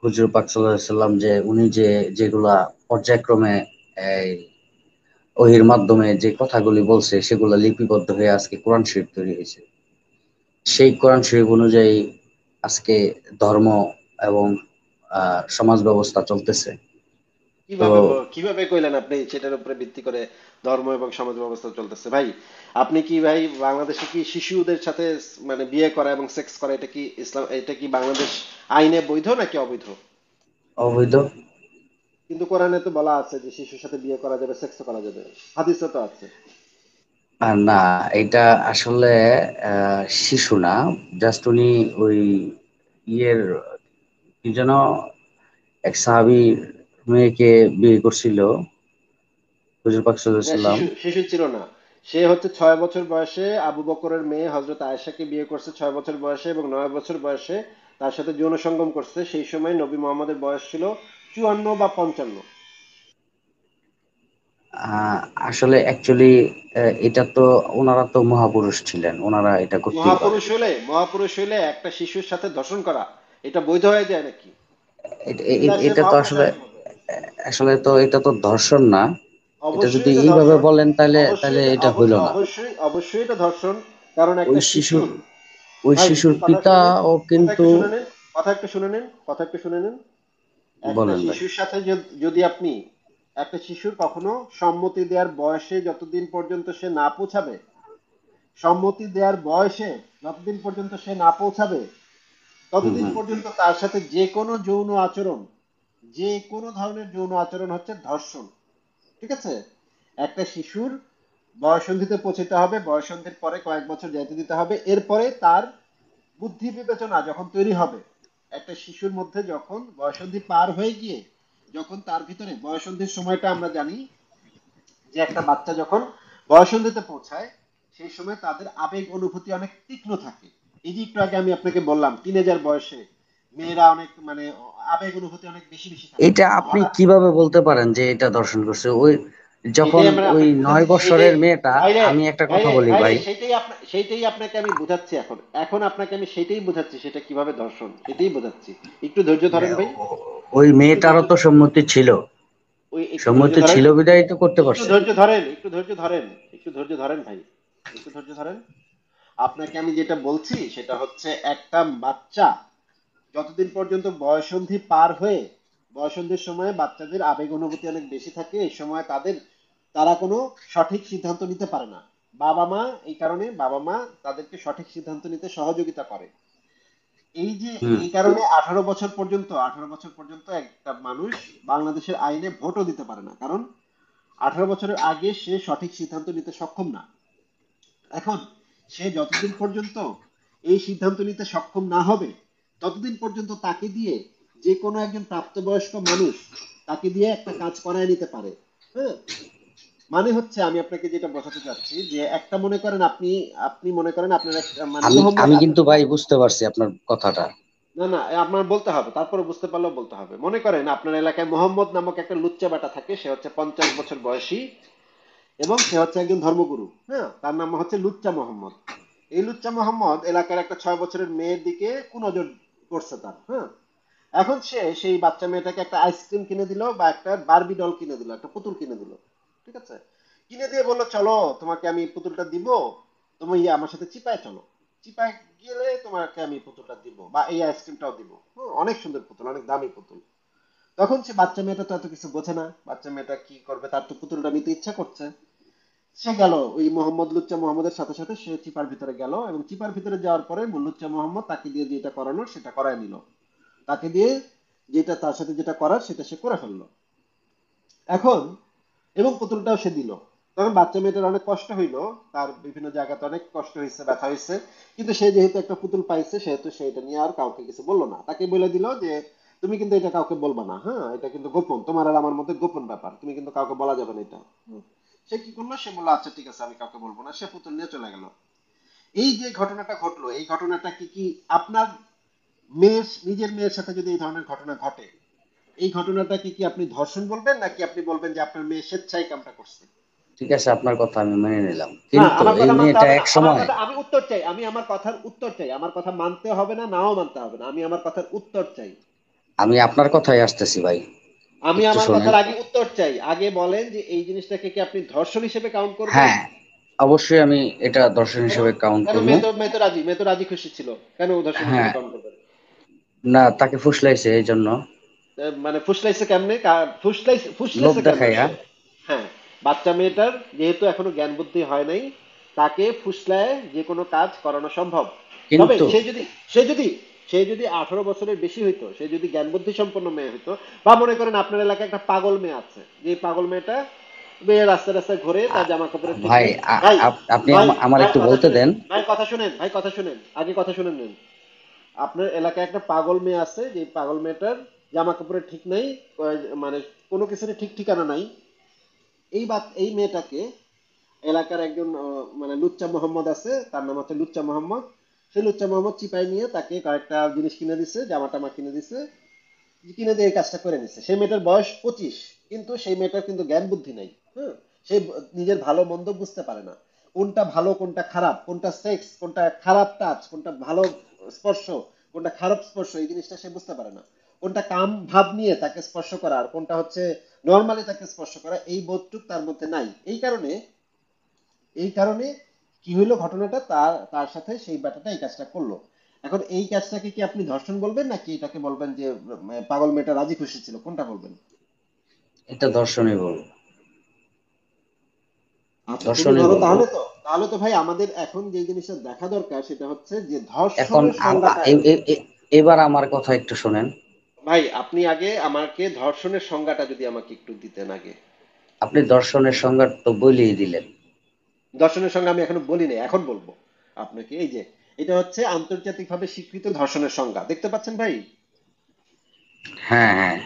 হুজুর পাক সাল্লাল্লাহু আলাইহি সাল্লাম যে উনি যে যেগুলা পর্যায়ক্রমে এই ওহির মাধ্যমে যে কথাগুলি বলছে সেগুলা লিপিবদ্ধ হয়ে আজকে কোরআন শরীফ তৈরি হয়েছে। সেই কোরআন শরীফ অনুযায়ী আজকে ধর্ম এবং সমাজ ব্যবস্থা চলতেছে। তো কিভাবে কইলেন আপনি সেটার উপরে ভিত্তি করে ধর্ম এবং সমাজ ব্যবস্থা চলতেছে ভাই? আপনি কি ভাই বাংলাদেশে কি শিশুদের সাথে মানে বিয়ে করা এবং সেক্স করা এটা কি ইসলাম, এটা কি বাংলাদেশ আইনে বৈধ নাকি অবৈধ? অবৈধ। কিন্তু কোরআনে তো বলা আছে যে শিশুর সাথে বিয়ে করা যাবে, সেক্স করা যাবে, হাদিসে তো আছে। না, এটা আসলে শিশু না, জাস্ট উনি ওই ইয়ের কি যেন এক সাহাবী মেয়েকে বিয়ে করছিল হুজুর পাক সাল্লাল্লাহু আলাইহি না, সাল্লাম। শিশু শিশু ছিল না। সে হচ্ছে 6 বছর বয়সে আবু বকরের মেয়ে হজরত আয়েশাকে বিয়ে করছে, 6 বছর বয়সে, এবং 9 বছর বয়সে তার সাথে যৌন সঙ্গম করছে। সেই সময় নবী মোহাম্মদের বয়স ছিল 54 বা 55। আহ, আসলে অ্যাকচুয়ালি এটা তো ওনারা তো মহাপুরুষ ছিলেন, ওনারা এটা করতেই পারেন। মহাপুরুষ হইলে একটা শিশুর সাথে ধর্ষণ করা এটা বৈধ হয়ে যায় নাকি? সে এটা তো মহাপুরুষ আসলে হয় কিভাবে? আসলে তো এটা তো ধর্ষণ না। এটা যদি অবশ্যই এটা এইভাবে ধর্ষণ। বলেন তাহলে অবশ্যই তাহলে এটা এটা হইল না। অবশ্যই এটা ধর্ষণ। কারণ ওই একটা শিশুর শিশুর, ওই ভাই শিশুর একটু কথা শুনে নিন, পিতাও কথা কিন্তু। একটু শুনে নিন, কথা একটু শুনে নিন। একটা বলেন ভাই। শিশুর সাথে যদি আপনি, একটা শিশুর কখনো সম্মতি দেওয়ার বয়সে যতদিন পর্যন্ত সে না পৌঁছাবে, সম্মতি দেওয়ার বয়সে যতদিন পর্যন্ত সে না পৌঁছাবে, হুম ততদিন হুম। পর্যন্ত তার সাথে যে কোনো যৌন আচরণ, যে কোনো ধরনের যৌন আচরণ হচ্ছে ধর্ষণ। ঠিক আছে? একটা শিশুর বয়ঃসন্ধিতে পৌঁছতে হবে, বয়ঃসন্ধির পরে কয়েক বছর যাইতে দিতে হবে, এরপরে তার বুদ্ধি বিবেচনা যখন তৈরি হবে, একটা শিশুর মধ্যে যখন বয়ঃসন্ধি পার হয়ে গিয়ে, যখন তার ভিতরে বয়ঃসন্ধির সময়টা আমরা জানি যে একটা বাচ্চা যখন বয়ঃসন্ধিতে পৌঁছায়, সেই সময় তাদের আবেগ অনুভূতি অনেক তীক্ষ্ণ থাকে। এই যে একটু আগে আমি আপনাকে বললাম টিনেজার বয়সে মেয়েরা অনেক মানে আবেগ অনুভূতি অনেক বেশি বেশি থাকে। এটা আপনি হঠাৎ কিভাবে বলতে পারেন যে এটা দর্শন করছে? ওই যখন সেইটাই আমরা ওই আপনাকে নয় বুঝাচ্ছি, সেইটাই বছরের মেয়েটা, ভাইরে, আমি একটা কথা ভাইরে বলি ভাইরে ভাই। সেইটাই আপনাকে আমি বুঝাচ্ছি। এখন এখন আপনাকে আমি সেটাই বুঝাচ্ছি, সেটা কিভাবে ধর্ষণ সেটাই বোঝাচ্ছি। একটু ধৈর্য ধরেন ভাই, ওই একটু মেয়েটারও ধৈর্য, তো সম্মতি ছিল। ওই একটু ধৈর্য সম্মতি ধরেন, ছিল বিধায় তো করতে পারছে। একটু ধৈর্য ধরেন ভাই, একটু ধৈর্য ধরেন। আপনাকে আমি যেটা বলছি সেটা হচ্ছে একটা বাচ্চা যতদিন পর্যন্ত বয়ঃসন্ধি পার হয়ে, বয়ঃসন্ধির সময় বাচ্চাদের আবেগ অনুভূতি অনেক বেশি থাকে, এই সময় তারা কোনো সঠিক সিদ্ধান্ত নিতে পারে না। বাবা মা, এই কারণে বাবা মা তাদেরকে সঠিক সিদ্ধান্ত নিতে সহযোগিতা করে। এই যে হুম। এই কারণে 18 বছর পর্যন্ত একটা মানুষ বাংলাদেশের আইনে ভোটও দিতে পারে না, কারণ 18 বছরের আগে সে সঠিক সিদ্ধান্ত নিতে সক্ষম না। এখন সে যতদিন পর্যন্ত এই সিদ্ধান্ত নিতে সক্ষম না হবে, ততদিন পর্যন্ত তাকে দিয়ে যে কোনো একজন প্রাপ্তবয়স্ক মানুষ তাকে দিয়ে একটা কাজ করায় নিতে পারে। হ্যাঁ, মানে হচ্ছে আমি আপনাকে যেটা বোঝাতে চাচ্ছি যে একটা মনে করেন আপনি, আপনি মনে করেন আপনার একটা মানে আমি মোহাম্মদ আমি কিন্তু ভাই বুঝতে পারছি আপনার কথাটা। না না, আপনার বলতে হবে, তারপরে বুঝতে পারলেও বলতে হবে। মনে করেন আপনার এলাকায় মোহাম্মদ নামক একটা লুচ্চা বেটা থাকে, সে হচ্ছে 50 বছর বয়সী এবং সে হচ্ছে একজন ধর্মগুরু। হ্যাঁ, তার নাম হচ্ছে লুচ্চা মোহাম্মদ। এই লুচ্চা মোহাম্মদ এলাকার একটা 6 বছরের মেয়ের দিকে কুনজর করছে তার। হ্যাঁ, এখন সে সেই বাচ্চা মেয়েটাকে একটা আইসক্রিম কিনে দিল বা একটা বারবি ডল কিনে দিল, একটা পুতুল কিনে দিল। ঠিক আছে? কিনে দিয়ে বললো চলো তোমাকে আমি পুতুলটা দিব, তুমি আমার সাথে চিপায় চলো, চিপায় গেলে তোমাকে আমি পুতুলটা দিব বা এই আইসক্রিমটাও দিব। অনেক সুন্দর পুতুল, অনেক দামি পুতুল। তখন সে বাচ্চা মেয়েটা তো এত কিছু বোঝে না, বাচ্চা মেয়েটা কি করবে, তার তো পুতুলটা নিতে ইচ্ছা করছে। সে গেল ওই মোহাম্মদ লুচ্চা মোহাম্মদের সাথে সাথে সে চিপার ভিতরে গেল, এবং চিপার ভিতরে যাওয়ার পরে লুচ্চা মোহাম্মদ তাকে দিয়ে যেটা করানোর সেটা করায় নিল, তাকে দিয়ে যেটা তার সাথে যেটা করার সেটা সে করে ফেললো। এখন এবং পুতুলটাও সে দিল। তখন বাচ্চা মেয়েটার অনেক কষ্ট হইলো, তার বিভিন্ন জায়গাতে অনেক কষ্ট হয়েছে, ব্যথা হয়েছে, কিন্তু সে যেহেতু একটা পুতুল পাইছে সেহেতু সে এটা নিয়ে আর কাউকে কিছু বললো না। তাকে বলে দিল যে তুমি কিন্তু এটা কাউকে বলবা না, হ্যাঁ, এটা কিন্তু গোপন, তোমার আর আমার মধ্যে গোপন ব্যাপার, তুমি কিন্তু কাউকে বলা যাবে না এটা। সে কি করলো, সে বললো আচ্ছা ঠিক আছে আমি কাউকে বলবো না, সে পুতুল নিয়ে চলে গেল। এই যে ঘটনাটা ঘটলো, এই ঘটনাটা কি কি আপনার নিজের মেয়ের সাথে যদি এই ধরনের ঘটনা ঘটে, এই ঘটনাটা কি কি আপনি ধর্ষণ বলবেন নাকি আপনি বলবেন যে আপনার মেয়ে স্বেচ্ছায় কামটা করছে? ঠিক আছে, আপনার কথা আমি মেনে নিলাম, না, কিন্তু আমার এই কথা মানতে মেয়েটা হবে না, এক আমার সময়। কথা আমি উত্তর চাই, আমি আমার কথার উত্তর চাই, আমার কথা মানতে হবে না, নাও মানতে হবে না, আমি আমার কথার উত্তর চাই। আমি আপনার কথাই আসতেছি ভাই, আমি একটু আমার শোনেন। কথার আগে উত্তর চাই, আগে বলেন যে এই জিনিসটাকে কি আপনি ধর্ষণ হিসেবে কাউন্ট করবেন? হ্যাঁ, অবশ্যই আমি এটা দর্শন কেন? হিসেবে কাউন্ট কেন করবো। মেয়ে তো রাজি খুশি ছিল, কেন ধর্ষণ হ্যাঁ, হিসেবে কাউন্ট করবেন? না তাকে ফুসলাইছে এই জন্য, মানে ফুসলাইছে কেমনে? লোভ ফুসলাইছে কেমনে দেখাইয়া। সে? হ্যাঁ, বাচ্চা মেয়েটার যেহেতু এখনো জ্ঞান বুদ্ধি হয় নাই, তাকে ফুসলায় যে কোনো কাজ করানো সম্ভব। তবে কিন্তু সে যদি 18 বছরের বেশি হইতো, সে যদি জ্ঞান বুদ্ধি সম্পন্ন মেয়ে হইতো, বা মনে করেন আপনার এলাকায় একটা পাগল মেয়ে আছে, যে পাগল মেয়েটা রাস্তায় রাস্তায় ঘুরে, তার আ- জামা কাপড়ের ঠিক ভাই, নেই। ভাই আপনি ভাই আমার ভাই একটু কথা বলতে শুনেন, দেন। ভাই কথা শুনেন, আগে কথা শুনেন নেন। আপনার এলাকায় একটা পাগল মেয়ে আছে, যে পাগল মেয়েটার জামা কাপড়ের ঠিক নেই, মানে কোনো কিছুরই ঠিক ঠিকানা নাই। এই মেয়েটাকে এলাকার একজন মানে লুচ্চা মোহাম্মদ আছে, তার নাম হচ্ছে লুচ্চা মোহাম্মদ। সেই লুচ্চা মোহাম্মদ চিপাই নিয়ে তাকে কয়েকটা জিনিস কিনে দিছে, জামা টামা কিনে দিছে, কিনে দিয়ে এই কাজটা করে নিছে। সেই মেয়েটার বয়স 25, কিন্তু সেই মেয়েটার কিন্তু জ্ঞান বুদ্ধি নাই। হ্যাঁ, সে নিজের ভালো মন্দ বুঝতে পারে না, কোনটা ভালো কোনটা খারাপ, কোনটা সেক্স কোনটা খারাপ টাচ, কোনটা ভালো স্পর্শ কোনটা খারাপ স্পর্শ, এই জিনিসটা সে বুঝতে পারে না। কোনটা কাম ভাব নিয়ে তাকে স্পর্শ করা, আর কোনটা হচ্ছে নর্মালি তাকে স্পর্শ করা, এই বোধটুক তার মধ্যে নাই। এই কারণে কি হইলো ঘটনাটা, তার তার সাথে সেই ব্যাটাটা এই কাজটা করলো। এখন এই কাজটাকে কি আপনি ধর্ষণ বলবেন, নাকি এটাকে বলবেন যে পাগল মেয়েটা রাজি খুশি ছিল, কোনটা বলবেন? এটা দর্শনই বলবো, আচ্ছা, তুমি দর্শনই ধরো, বলবো। তাহলে তো ভাই আমাদের এখন যে জিনিসটা দেখা দরকার সেটা হচ্ছে যে এখন ধর্ষণের সংজ্ঞাটা। এবার আমার কথা একটু শোনেন। ভাই আপনি আগে আমাকে ধর্ষণের সংজ্ঞাটা যদি আমাকে একটু দিতেন আগে। আপনি দর্শনের সংজ্ঞা তো বলেই দিলেন। ধর্ষণের সংজ্ঞা আমি এখনো বলি নাই, এখন বলবো আপনাকে। এই যে এটা হচ্ছে আন্তর্জাতিকভাবে স্বীকৃত ধর্ষণের সংজ্ঞা, দেখতে পাচ্ছেন ভাই? হ্যাঁ, হ্যাঁ,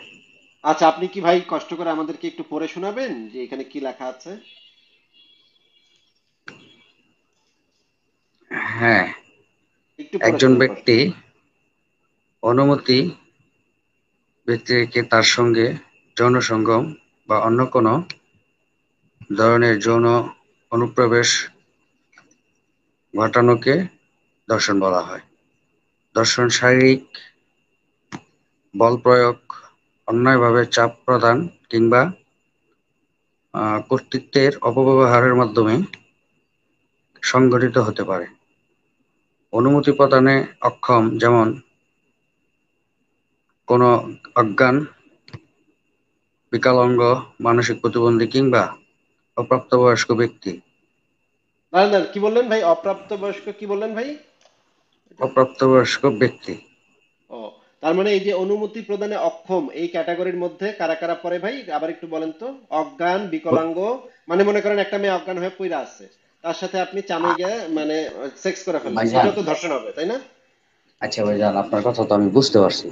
আচ্ছা, আপনি কি ভাই কষ্ট করে আমাদেরকে একটু পড়ে শোনাবেন যে এখানে কি লেখা আছে? হ্যাঁ। একটু পড়ে একজন শোনান কষ্ট ব্যক্তি করে। অনুমতি ব্যতিরেকে তার সঙ্গে যৌন সঙ্গম বা অন্য কোনো ধরনের যৌন অনুপ্রবেশ ঘটানোকে ধর্ষণ বলা হয়। ধর্ষণ শারীরিক বল প্রয়োগ, অন্যায়ভাবে চাপ প্রদান কিংবা কর্তৃত্বের অপব্যবহারের মাধ্যমে সংঘটিত হতে পারে। অনুমতি প্রদানে অক্ষম, যেমন কোনো অজ্ঞান, বিকলাঙ্গ, মানসিক প্রতিবন্ধী কিংবা অপ্রাপ্তবয়স্ক ব্যক্তি। না না, কি বললেন ভাই? অপ্রাপ্ত বয়স্ক কি বললেন ভাই? এটা অপ্রাপ্তবয়স্ক ব্যক্তি। ও, তার মানে এই যে অনুমতি প্রদানে অক্ষম, এই ক্যাটাগরির মধ্যে কারা কারা পড়ে ভাই, আবার একটু বলেন তো। অজ্ঞান, বিকলাঙ্গ, মানে মনে করেন একটা মেয়ে অজ্ঞান হয়ে পড়ে আছে, তার সাথে আপনি চামে গিয়ে মানে সেক্স করে ফেললেন, ভাইজান, এটাও তো ধর্ষণ হবে, তাই না? আচ্ছা ভাইজান, আপনার কথা তো আমি বুঝতে পারছি।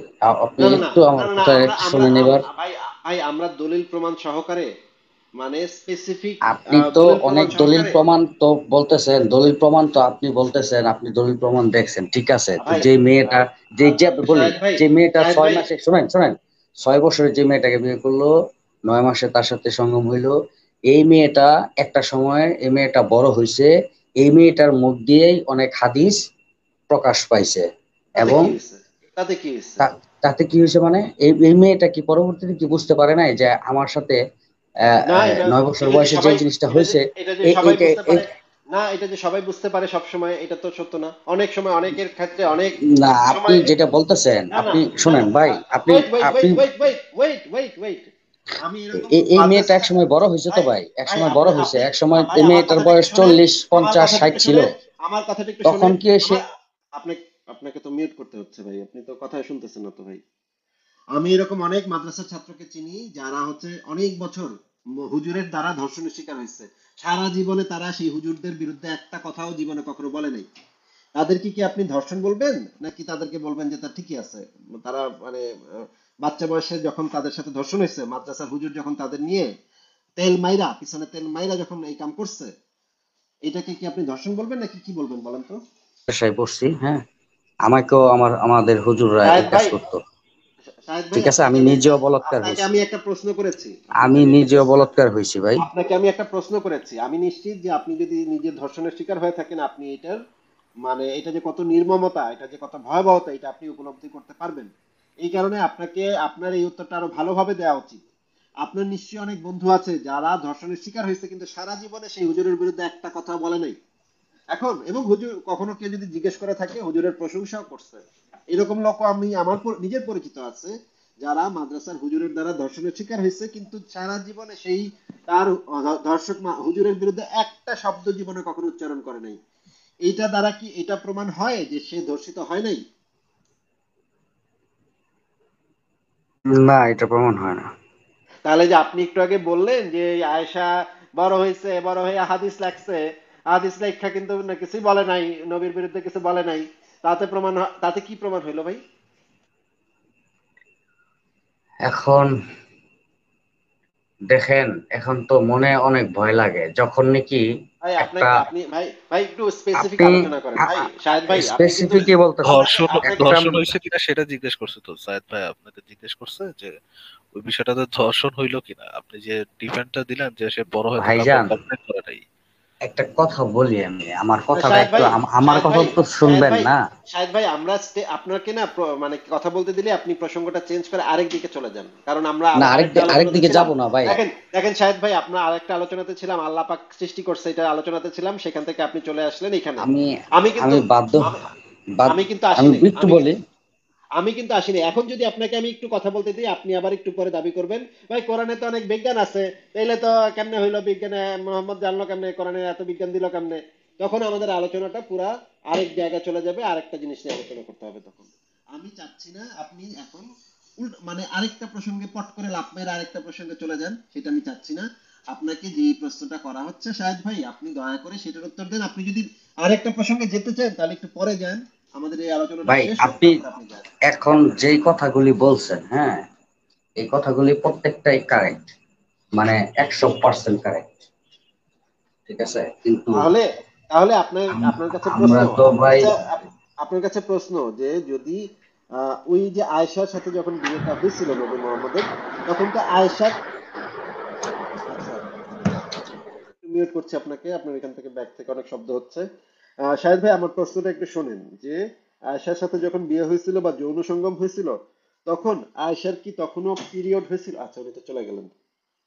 আপনি না না না একটু না আমার না না, কথা আমরা একটু আমরা শুনেন এবার। ভাই, আমরা দলিল প্রমাণ সহকারে, মানে স্পেসিফিক আপনি তো দলিল প্রমাণ অনেক দলিল সহকারে। প্রমাণ তো বলতেছেন, দলিল প্রমাণ তো আপনি বলতেছেন আপনি দলিল প্রমাণ দেখছেন, ঠিক আছে। তো ভাই যে মেয়েটা, যে বলি, শাহেদ ভাই, যে মেয়েটা শাহেদ ছয় ভাই, মাসে, শুনেন শুনেন, 6 বছরে যে মেয়েটাকে বিয়ে করলো, 9 মাসে তার সাথে সঙ্গম হইলো, এই মেয়েটা একটা সময়, এই মেয়েটা বড় হয়েছে, এই মেয়েটার মুখ দিয়েই অনেক হাদিস প্রকাশ পাইছে। তাতে এবং কি হয়েছে? তাতে কি হয়েছে? তাতে কি হয়েছে মানে, এই মেয়েটা কি পরবর্তীতে কি বুঝতে পারে নাই যে আমার সাথে না, এটা 9 বছর এটা যে বয়সে যে সবাই, জিনিসটা এটা যে হয়েছে। এটা যে এই সবাই এইটা বুঝতে এই পারে, না এটা যে সবাই বুঝতে পারে সব সময়, এটা তো সত্য না। অনেক সময় অনেকের ক্ষেত্রে অনেক না, আপনি সময় যেটা বলতেছেন, না না আপনি না না, শুনেন ভাই, আপনি ওয়েট ওয়েট আপনি wait wait wait wait wait wait আমি এরকম এই মেয়েটা মাদ্রাসা, একসময় বড় হয়েছে তো ভাই ভাই, ভাই একসময় বড় আপনি হয়েছে, আপনি একসময় ভাই এই আমার মেয়েটার কথাটা একটু বয়স শুনেন, 40, আমার 50, কথাটা 60 একটু ছিল। শুনেন, আমার কথাটা একটু তখন শুনেন। কি এসে, আমার আপনি আপনাকে তো মিউট করতে হচ্ছে ভাই, আপনি তো কথাই শুনতেছেন না তো ভাই। আমি এরকম অনেক মাদ্রাসার ছাত্রকে চিনি যারা হচ্ছে অনেক বছর হুজুরের দ্বারা ধর্ষণের শিকার হয়েছে। সারা জীবনে তারা সেই হুজুরদের বিরুদ্ধে একটা কথাও জীবনে কখনো বলে নাই। তাদেরকে কি আপনি ধর্ষণ বলবেন, নাকি তাদেরকে বলবেন যে তা ঠিকই আছে? তারা মানে বাচ্চা বয়সে যখন তাদের সাথে ধর্ষণ হয়েছে, মাদ্রাসার হুজুর যখন তাদের নিয়ে পিছনে তেল মাইরা যখন এই কাম করছে, এটাকে কি আপনি ধর্ষণ বলবেন, নাকি কি বলবেন বলেন তো? পেশায় পড়ছি, হ্যাঁ, আমাকেও আমাদের হুজুররা এই শাহেদ কাজ ভাই, করতো। শাহেদ ভাই ঠিক আছে, আমি আপনাকে নিজেও বলাৎকার আপনাকে হয়েছি, আমি একটা প্রশ্ন করেছি, আপনাকে আমি আমি একটা নিজেও বলাৎকার হয়েছি ভাই। আপনাকে আমি একটা প্রশ্ন করেছি। আমি নিশ্চিত যে আপনি যদি নিজের ধর্ষণের শিকার হয়ে থাকেন, আপনি এটার মানে এটা যে কত নির্মমতা, এটা যে কত ভয়াবহতা, এটা আপনি উপলব্ধি করতে পারবেন। এই কারণে আপনাকে আপনার এই উত্তরটা আরো ভালোভাবে দেওয়া উচিত। আপনার নিশ্চয়ই অনেক বন্ধু আছে যারা ধর্ষণের শিকার হয়েছে কিন্তু সারা জীবনে সেই হুজুরের বিরুদ্ধে একটা কথা বলে নাই। এখন এবং হুজুর কখনো কেউ যদি জিজ্ঞেস করে থাকে হুজুরের প্রশংসাও করছে। এরকম লোক আমি আমার নিজের পরিচিত আছে যারা মাদ্রাসার হুজুরের দ্বারা ধর্ষণের শিকার হয়েছে কিন্তু সারা জীবনে সেই তার ধর্ষক হুজুরের বিরুদ্ধে একটা শব্দ জীবনে কখনো উচ্চারণ করে নাই। এইটা দ্বারা কি এটা প্রমাণ হয় যে সে ধর্ষিত হয় নাই? না, এটা প্রমাণ হয় না। তাহলে যে আপনি একটু আগে বললেন যে আয়েশা বড় হয়েছে, বড় হয়ে হাদিস লাগছে, হাদিস লেখা কিন্তু না কিছুই বলে নাই, নবীর বিরুদ্ধে কিছু বলে নাই, তাতে প্রমাণ তাতে কি প্রমাণ হইলো ভাই? এখন দেখেন, এখন তো মনে অনেক ভয় লাগে যখন নাকি ভাই একটা, আপনাকে আপনি ভাই ভাই একটু স্পেসিফিক আপনি আলোচনা করেন ভাই, শাহেদ ভাই আপনি কিন্তু স্পেসিফিকই বলতে আপনাকে ধর্ষণ আপনাকে একটা, ধর্ষণ হয়েছে কিনা সেটা জিজ্ঞেস করছে তো সায়েদ ভাই, আপনাকে জিজ্ঞেস করছে যে ওই বিষয়টাতে ধর্ষণ হইলো কিনা। আপনি যে ডিফেন্ডটা দিলেন যে সে বড় হয়ে তো কাউকে ভাইজান কমপ্লেন করে নাই। একটা কথা বলি, আমি আমার কথাটা শাহেদ একটু ভাই, আমার শাহেদ কথা ভাই, তো শাহেদ শুনবেন ভাই, না। শাহেদ ভাই আমরা আপনাকে না মানে কথা বলতে দিলে আপনি প্রসঙ্গটা চেঞ্জ করে আরেক দিকে চলে যান, কারণ আমরা না, আরেকটা আরেক আলোচনাতে দিকে ছিলাম। যাব না ভাই। দেখেন দেখেন শাহেদ ভাই, আপনার আরেকটা আলোচনাতে ছিলাম, আল্লাহ পাক সৃষ্টি করছে এটা আলোচনাতে ছিলাম, সেখান থেকে আপনি চলে আসলেন এখানে। আমি আমি কিন্তু আমি বাধ্য আমি বাধ্য আমি কিন্তু আমি আসিনি, একটু বলি। আমি কিন্তু আসিনি। এখন যদি আপনাকে আমি একটু কথা বলতে দিই আপনি আবার একটু পরে দাবি করবেন ভাই কোরআনে তো অনেক বিজ্ঞান আছে, তাইলে তো কেমনে হইলো বিজ্ঞানে মোহাম্মদ জানলো কেমনে, কোরআনে এত বিজ্ঞান দিল কেমনে? তখন আমাদের আলোচনাটা পুরা আরেক জায়গায় চলে যাবে, আরেকটা জিনিস নিয়ে আলোচনা করতে হবে তখন। আমি চাচ্ছি না আপনি এখন মানে আরেকটা প্রসঙ্গে পট করে লাফ মেরে আরেকটা প্রসঙ্গে চলে যান, সেটা আমি চাচ্ছি না। আপনাকে যে প্রশ্নটা করা হচ্ছে শাহেদ ভাই আপনি দয়া করে সেটার উত্তর দেন। আপনি যদি আরেকটা প্রসঙ্গে যেতে চান তাহলে একটু পরে যান, আমাদের এই আলোচনাটা ভাই শেষ হোক আপনি তারপর আপনি যান। এখন যেই কথাগুলি বলছেন, হ্যাঁ, এই কথাগুলি প্রত্যেকটাই কারেক্ট, মানে 100% কারেক্ট, ঠিক আছে, কিন্তু তাহলে তাহলে আপনার আপনার কাছে প্রশ্ন, আমরা তো আপনার ভাই, কাছে আপনার কাছে প্রশ্ন যে যদি ওই যে আয়েশার সাথে যখন বিয়েটা হয়েছিল নবী মোহাম্মদের, তখন তো আয়েশার, আচ্ছা মিউট করছি আপনাকে, আপনার এখান থেকে ব্যাক থেকে অনেক শব্দ হচ্ছে। শাহেদ ভাই আমার প্রশ্নটা একটু শোনেন যে আয়েশার সাথে যখন বিয়ে হয়েছিল বা যৌন সঙ্গম হয়েছিল তখন আয়েশার কি তখনও পিরিয়ড হয়েছিল? আচ্ছা উনি তো চলে গেলেন,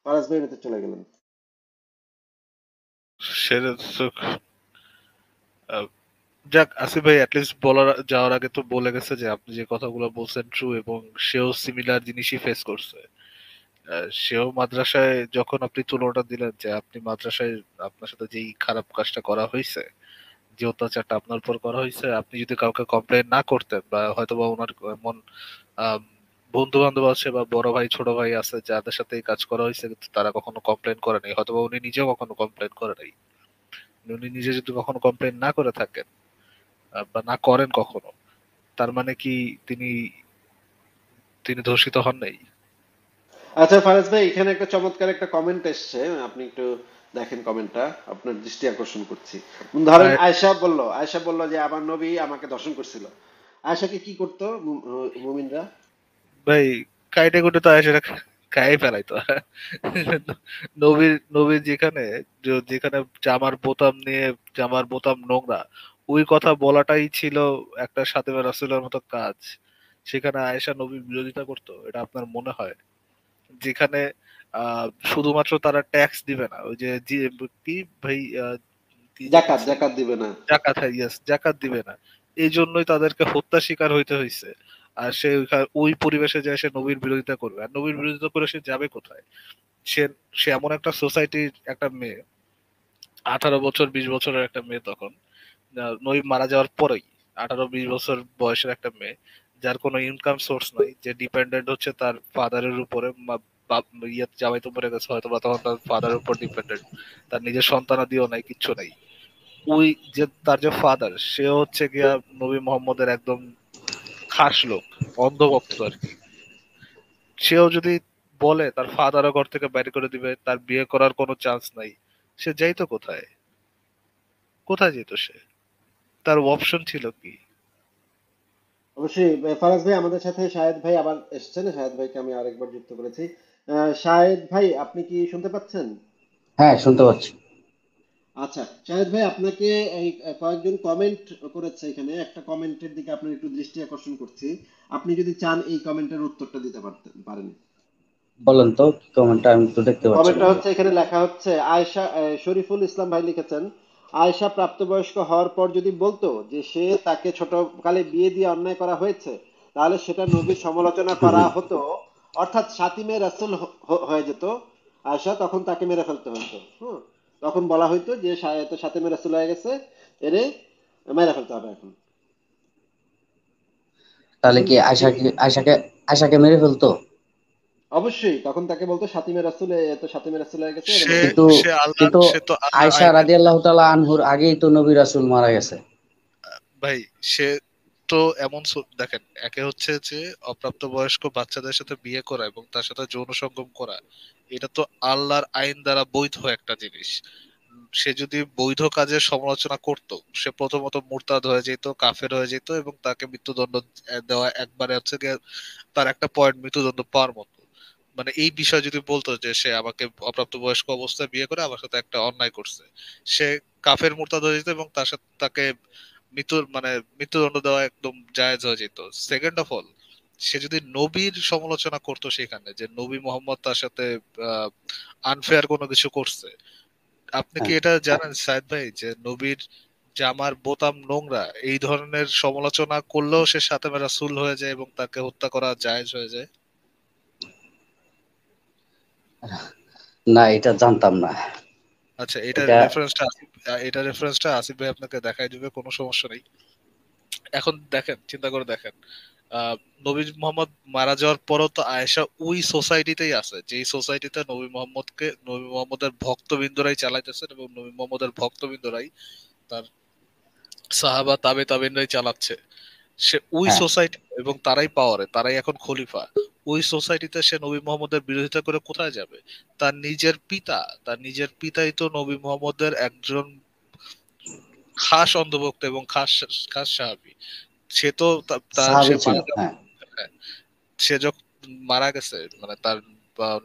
ফারাজ ভাই উনি তো চলে গেলেন। সেটা তো আহ, যাক, আসিফ ভাই অ্যাটলিস্ট বলার যাওয়ার আগে তো বলে গেছে যে আপনি যে কথাগুলো বলছেন ট্রু, এবং সেও সিমিলার জিনিসই ফেস করছে। সেও মাদ্রাসায়, যখন আপনি তুলনাটা দিলেন যে আপনি মাদ্রাসায় আপনার সাথে যেই খারাপ কাজটা করা হয়েছে, যে অত্যাচারটা আপনার উপর করা হয়েছে, আপনি যদি কাউকে কমপ্লেন না করতেন বা হয়তো বা ওনার এমন বন্ধু বান্ধব আছে বা বড় ভাই ছোট ভাই আছে যাদের সাথে এই কাজ করা হয়েছে কিন্তু তারা কখনো কমপ্লেন করে নাই, হয়তো বা উনি নিজেও কখনো কমপ্লেন করে নাই, উনি নিজে যদি কখনো কমপ্লেন না করে থাকেন বা না করেন কখনো, তার মানে কি তিনি তিনি ধর্ষিত হন নাই? আচ্ছা ফারাজ ভাই এখানে একটা চমৎকার একটা কমেন্ট এসছে, আপনি একটু দেখেন কমেন্টটা, আপনার দৃষ্টি আকর্ষণ করছি। ধরেন আর আয়েশা বলল যে আমার নবী আমাকে দর্শন করছিল, আয়েশাকে কি করতো মুমিনরা? ভাই, কাইটে কুটে তো আসে খাই ফেলাইতো। নবীর যেখানে যেখানে জামার বোতাম নিয়ে, জামার বোতাম নোংরা, ওই কথা বলাটাই ছিল একটা সাতেমা রাসূলের মতো কাজ। সেখানে আয়েশা নবীর বিরোধিতা করতো, এটা আপনার মনে হয়? যেখানে শুধুমাত্র তারা ট্যাক্স দিবে না, ওই যে কি ভাই, কি যেন জাকাত ছিল, জাকাত দিবে না। জাকাত, হ্যাঁ ইয়েস, জাকাত দিবে না, এই জন্যই তাদেরকে হত্যা শিকার হইতে হয়েছে। আর সে ওই পরিবেশে যায় সে নবীর বিরোধিতা করবে, আর নবীর বিরোধিতা করে সে যাবে কোথায়? সে সে এমন একটা সোসাইটির একটা মেয়ে, 18 বছর 20 বছরের একটা মেয়ে তখন, নবী মারা যাওয়ার পরেই, 18 20 বছর বয়সের একটা মেয়ে, যার কোনো ইনকাম সোর্স নাই, যে ডিপেন্ডেন্ট হচ্ছে তার ফাদারের উপরে। ইয়ে জামাই তো মরে গেছে হয়তো বা, তখন তার ফাদারের উপর ডিপেন্ডেন্ট, তার নিজের সন্তানাদিও নাই, কিচ্ছু নাই। ওই যে তার যে ফাদার, সে হচ্ছে গিয়া নবী মোহাম্মদের একদম খাস লোক, অন্ধভক্ত আর কি। সেও যদি বলে তার ফাদারও ঘর থেকে বাইরে করে দিবে, তার বিয়ে করার কোনো চান্স নাই, সে যাইতো কোথায়? কোথায় যেত সে? তার অপশন ছিল কি? অবশ্যই ফারাজ ভাই আমাদের সাথে শাহেদ ভাই আবার এসছেন, শাহেদ ভাইকে আমি আরেকবার যুক্ত করেছি। শাহেদ ভাই আপনি কি শুনতে পাচ্ছেন? হ্যাঁ, শুনতে পাচ্ছি। আচ্ছা শাহেদ ভাই, আপনাকে এই কয়েকজন কমেন্ট করেছে, এখানে একটা কমেন্টের দিকে আপনার একটু দৃষ্টি আকর্ষণ করছি। আপনি যদি চান এই কমেন্টের উত্তরটা দিতে পারেন। বলেন তো কি কমেন্টটা, আমি তো দেখতে পাচ্ছি না কমেন্টটা ভাই। হচ্ছে, এখানে লেখা হচ্ছে আয়েশা, শরীফুল ইসলাম ভাই লিখেছেন, আয়েশা প্রাপ্তবয়স্ক হওয়ার পর যদি বলতো যে সে তাকে ছোটকালে বিয়ে দিয়ে অন্যায় করা হয়েছে, তাহলে সেটা নবীর সমালোচনা হুম করা হুম। হতো, অর্থাৎ সাতিমে রাসূল হয়ে যেত আয়েশা, তখন তাকে মেরে ফেলতে হতো। হুম, তখন বলা হইতো যে তো সাতিমে রাসূল হয়ে গেছে, এরে মেরে ফেলতে হবে এখন। তাহলে তখন কি তিনি আয়সাকে মেরে ফেলতো? অবশ্যই তখন তাকে বলতো সাতিমে রাসূল, এ তো সাতিমে রাসূল হয়ে গেছে, এরে সে মেরে কিন্তু ফেলতে হবে। কিন্তু সে তো আল্লাহর আয়সা আইনের, রাদিয়াল্লাহু তাআলা আনহুর আগেই তো নবী রাসূল মারা গেছে। ভাই সে তো এমন দেখেন, একে হচ্ছে যে অপ্রাপ্ত বয়স্ক বাচ্চাদের সাথে বিয়ে করা এবং তার সাথে যৌন সঙ্গম করা, এটা তো আল্লাহর আইন দ্বারা বৈধ একটা জিনিস। সে যদি বৈধ কাজের সমালোচনা করত, সে প্রথমত মুরতাদ হয়ে যেত, কাফের হয়ে যেত, এবং তাকে মৃত্যুদণ্ড দেওয়া একবারে হচ্ছে গিয়ে তার একটা পয়েন্ট মৃত্যুদণ্ড পাওয়ার মতো। মানে এই বিষয় যদি বলতো যে সে আমাকে অপ্রাপ্ত বয়স্ক অবস্থায় বিয়ে করে আমার সাথে একটা অন্যায় করছে, সে কাফের মুরতাদ হয়ে যেত এবং তার সাথে তাকে মৃত্যুদণ্ড দেওয়া একদম জায়েজ হয়ে যেত। সেকেন্ড অফ অল, সে যদি নবীর সমালোচনা করতো সেখানে যে নবী মোহাম্মদ তার সাথে আনফেয়ার কোনো কিছু করছে, আপনি কি হ্যাঁ। এটা জানেন সাইদ ভাই যে নবীর জামার বোতাম নোংরা, এই ধরনের সমালোচনা করলেও সে সাতেমে রাসূল হয়ে যায় এবং তাকে হত্যা করা জায়েজ হয়ে যায়? না, এটা জানতাম না। আচ্ছা, এটা এটা রেফারেন্সটা আসিফ ভাই আপনাকে দেখাই দিবে, কোনো সমস্যা নেই। এখন দেখেন, চিন্তা করে দেখেন, আহ নবী মোহাম্মদ মারা যাওয়ার পরও তো আয়েশা ওই সোসাইটিতেই আছে, যেই সোসাইটিতে নবী মোহাম্মদের ভক্তবৃন্দরাই চালাইতেছেন, এবং নবী মোহাম্মদের ভক্তবৃন্দরাই তার সাহাবা তাবেইনরাই চালাচ্ছে। সে ওই হ্যাঁ। সোসাইটি, এবং তারাই পাওয়ারে, তারাই এখন খলিফা। ওই সোসাইটিতে সে নবী মোহাম্মদের বিরোধিতা করে কোথায় যাবে? তার নিজের পিতাই তো নবী মোহাম্মদের একজন খাস অন্ধভক্ত এবং খাস খাস সাহাবী। সে তো সে সাহাবী ছিল, মারা যাওয়ার, হ্যাঁ। হ্যাঁ, সে যখন মারা গেছে, মানে তার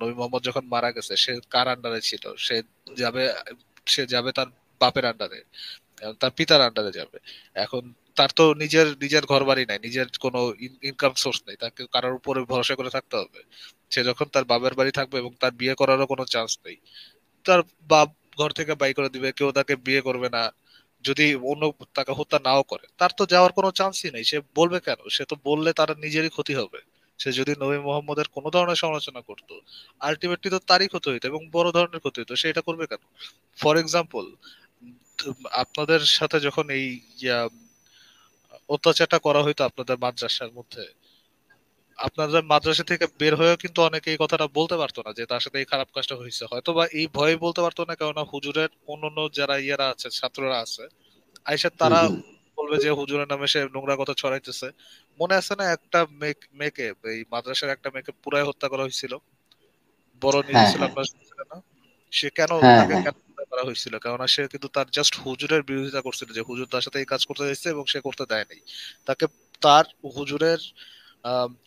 নবী মোহাম্মদ যখন মারা গেছে, সে কার আন্ডারে ছিল? যাবে সে যাবে তার বাপের আন্ডারে, তার পিতার আন্ডারে যাবে। এখন তার তো নিজের নিজের ঘর বাড়ি নাই, নিজের কোনো ইনকাম সোর্স নেই, তাকে কারোর উপরে ভরসা করে থাকতে হবে। সে যখন তার বাবার বাড়ি থাকবে এবং তার বিয়ে করারও কোনো চান্স নেই, তার বাপ ঘর থেকে বাই করে দিবে, কেউ তাকে বিয়ে করবে না। যদি অন্য তাকে হত্যা নাও করে, তার তো যাওয়ার কোনো চান্সই নেই। সে বলবে কেন? সে তো বললে তার নিজেরই ক্ষতি হবে। সে যদি নবী মোহাম্মদের কোনো ধরনের সমালোচনা করতো, আলটিমেটলি তো তারই ক্ষতি হইতো এবং বড় ধরনের ক্ষতি হইতো। সে এটা করবে কেন? ফর এক্সাম্পল, আপনাদের সাথে যখন এই ইয়া, অত্যাচারটা করা হইতো আপনাদের মাদ্রাসার মধ্যে, আপনাদের মাদ্রাসা থেকে বের হয়েও কিন্তু অনেকে এই কথাটা বলতে পারতো না যে তার সাথে এই খারাপ কাজটা হয়েছে, হয়তো বা এই ভয়ে বলতে পারতো না, কেননা হুজুরের অন্যান্য যারা ইয়ারা আছে, ছাত্ররা আছে, আইসা হুম তারা হুম। বলবে যে হুজুরের নামে সে নোংরা কথা ছড়াইতেছে। মনে আছে না একটা মেয়েকে, এই মাদ্রাসার একটা মেয়েকে পুরাই হত্যা করা হয়েছিল? বড় নিউজ হ্যাঁ ছিল, হ্যাঁ আপনার শুনছিলেন না? সে কেন, হ্যাঁ তাকে হ্যাঁ। কেন হত্যা করা হয়েছিল? কেননা সে কিন্তু তার জাস্ট হুজুরের বিরোধিতা করছিল, যে হুজুর তার সাথে এই কাজ করতে চাইছে এবং সে করতে দেয়নি তাকে। তার হুজুরের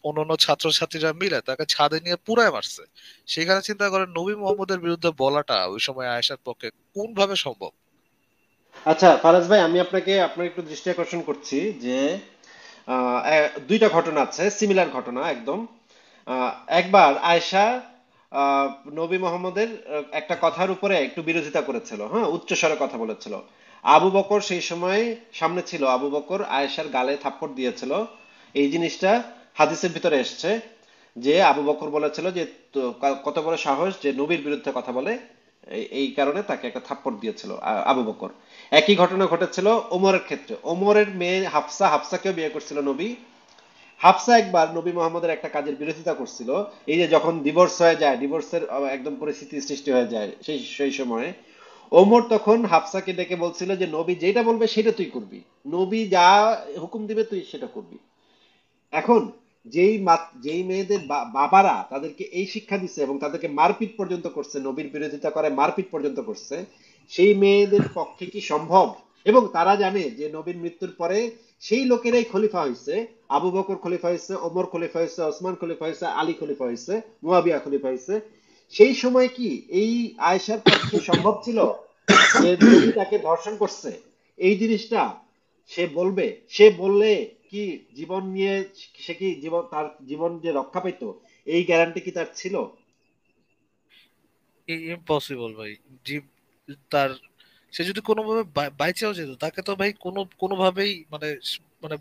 অন্যান্য ছাত্রছাত্রীরা মিলে তাকে ছাদে নিয়ে পুরাই মারছে। সেখানে চিন্তা করেন নবী মোহাম্মদের বিরুদ্ধে বলাটা ওই সময় আয়েশার পক্ষে কোন ভাবে সম্ভব? আচ্ছা ফারাজ ভাই, আমি আপনার একটু দৃষ্টি আকর্ষণ করছি যে দুইটা ঘটনা আছে, সিমিলার ঘটনা একদম। আহ, একবার আয়েশা আহ, নবী মোহাম্মদের একটা কথার উপরে একটু বিরোধিতা করেছিল, হ্যাঁ, উচ্চস্বরে কথা বলেছিল। আবু বকর সেই সময় সামনে ছিল, আবু বকর আয়েশার গালে থাপ্পড় দিয়েছিল। এই জিনিসটা হাদিসের ভিতরে এসছে যে আবু বকর বলেছিল যে তো কত বড় সাহস যে নবীর বিরুদ্ধে কথা বলে, এই কারণে তাকে একটা থাপ্পড় দিয়েছিল আবু বকর। একই ঘটনা ঘটেছিল ওমরের ক্ষেত্রে, ওমরের মেয়ে হাফসা, হাফসাকেও বিয়ে করছিল নবী। হাফসা একবার নবী মোহাম্মদের একটা কাজের বিরোধিতা করছিল, এই যে যখন ডিভোর্স হয়ে যায়, ডিভোর্সের একদম পরিস্থিতি সৃষ্টি হয়ে যায় সেই সেই সময়ে, ওমর তখন হাফসাকে ডেকে বলছিল যে নবী যেটা বলবে সেটা তুই করবি, নবী যা হুকুম দিবে তুই সেটা করবি। এখন যেই মেয়েদের বাবারা তাদেরকে এই শিক্ষা দিচ্ছে এবং তাদেরকে মারপিট পর্যন্ত করছে, নবীর বিরোধিতা করে মারপিট পর্যন্ত করছে, সেই মেয়েদের পক্ষে কি সম্ভব? এবং তারা জানে যে নবীর মৃত্যুর পরে সেই লোকেরাই খলিফা হয়েছে, আবু বকর খলিফা হয়েছে, ওমর খলিফা হয়েছে, ওসমান খলিফা হয়েছে, আলী খলিফা হয়েছে, মুয়াবিয়া খলিফা হয়েছে। সেই সময় কি এই আয়েশার পক্ষে সম্ভব ছিল যে নবী তাকে ধর্ষণ করছে, এই জিনিসটা সে বলবে? সে বললে কি জীবন নিয়ে, সে কি জীবন, তার জীবন যে রক্ষা পাইতো, এই গ্যারান্টি কি তার ছিল? ইম্পসিবল ভাই। জীব তার, সে যদি কোনোভাবে বাইচেও যেত, তাকে তো ভাই কোনোভাবেই মানে মানে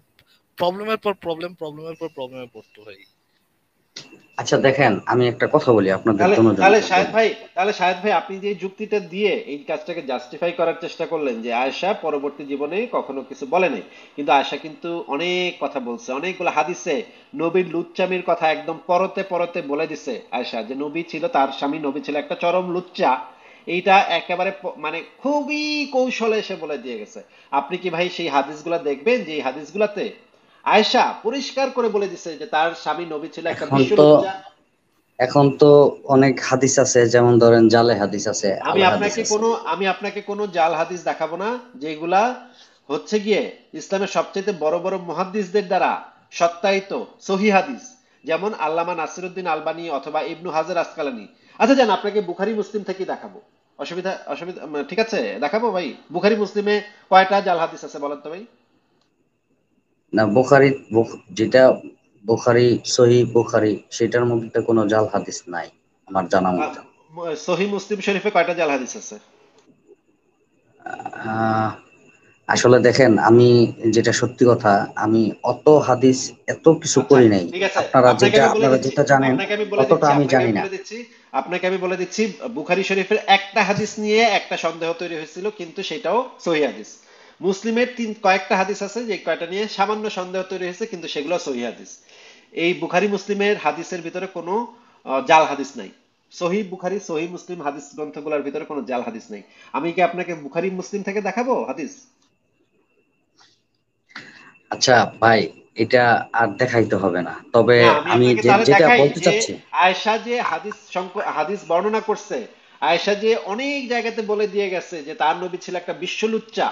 প্রবলেমের পর প্রবলেম, প্রবলেমের পর প্রবলেমে পড়তো ভাই। আচ্ছা দেখেন, আমি একটা কথা বলি আপনাদের তাহলে তাহলে দুজনকে শাহেদ বলি। ভাই, তাহলে শাহেদ ভাই আপনি যে যুক্তিটা দিয়ে এই কাজটাকে জাস্টিফাই করার চেষ্টা করলেন যে আয়েশা পরবর্তী জীবনে কখনো কিছু বলে নাই, কিন্তু আয়েশা কিন্তু অনেক কথা বলছে, অনেকগুলো হাদিসে নবীর লুচ্চামির কথা একদম পরতে পরতে বলে দিছে আয়েশা, যে নবী ছিল, তার স্বামী নবী ছিল একটা চরম লুচ্চা। এইটা একেবারে মানে খুবই কৌশলে সে বলে দিয়ে গেছে। আপনি কি ভাই সেই হাদিসগুলা দেখবেন যে এই হাদিসগুলাতে আয়েশা পরিষ্কার করে বলে দিছে যে তার স্বামী নবী ছিল একটা এখন বিশ্ব তো লুচ্চা? এখন তো অনেক হাদিস আছে, যেমন ধরেন জালে হাদিস আছে, আমি আলে হাদিস আপনাকে আছে। কোনো আমি আপনাকে কোনো জাল হাদিস দেখাবো না, যেগুলা হচ্ছে গিয়ে ইসলামের সবচেয়ে বড় বড় মুহাদ্দিসদের দ্বারা সত্যায়িত সহি হাদিস, যেমন আল্লামা নাসিরুদ্দিন আলবানী অথবা ইবনু হাজার আসকালানি। আচ্ছা যান, আপনাকে বুখারি মুসলিম থেকে দেখাবো। অসুবিধা অসুবিধা ঠিক আছে, দেখাবো ভাই। বুখারি মুসলিমে কয়টা জাল হাদিস আছে বলেন তো ভাই? না, যেটা বুখারী, সহিহ বুখারী, সেটার মধ্যে তো কোনো জাল হাদিস নাই আমার জানা আহ, মতে। সহি মুসলিম শরীফে কয়টা জাল হাদিস আছে? আহ, আসলে দেখেন, আমি যেটা সত্যি কথা, আমি অত হাদিস এত কিছু আচ্ছা করি নাই। ঠিক আছে, আপনারা যেটা জানেন আপনাকে আমি বলে অতটা দিচ্ছি আমি আপনাকে জানি আমি না। বলে দিচ্ছি আপনাকে আমি বলে দিচ্ছি বুখারী শরীফের একটা হাদিস নিয়ে একটা সন্দেহ তৈরি হয়েছিল, কিন্তু সেটাও সহি হাদিস। মুসলিমের কয়েকটা হাদিস আছে যে কয়টা নিয়ে সামান্য সন্দেহ তৈরি হয়েছে, কিন্তু সেগুলো সহি হাদিস। এই বুখারী মুসলিমের হাদিসের ভিতরে কোনো জাল হাদিস নাই। সহি বুখারী সহি মুসলিম হাদিস গ্রন্থগুলোর ভিতরে কোনো জাল হাদিস নাই। আমি কি আপনাকে বুখারী মুসলিম থেকে দেখাবো হাদিস? আচ্ছা ভাই, এটা আর দেখাইতে হবে না, তবে না, আমি আমি আপনাকে তাহলে যেটা দেখাই বলতে যে চাচ্ছি। আয়েশা যে হাদিস বর্ণনা করছে, আয়েশা যে অনেক জায়গাতে বলে দিয়ে গেছে যে তার নবী ছিল একটা বিশ্বলুচ্চা,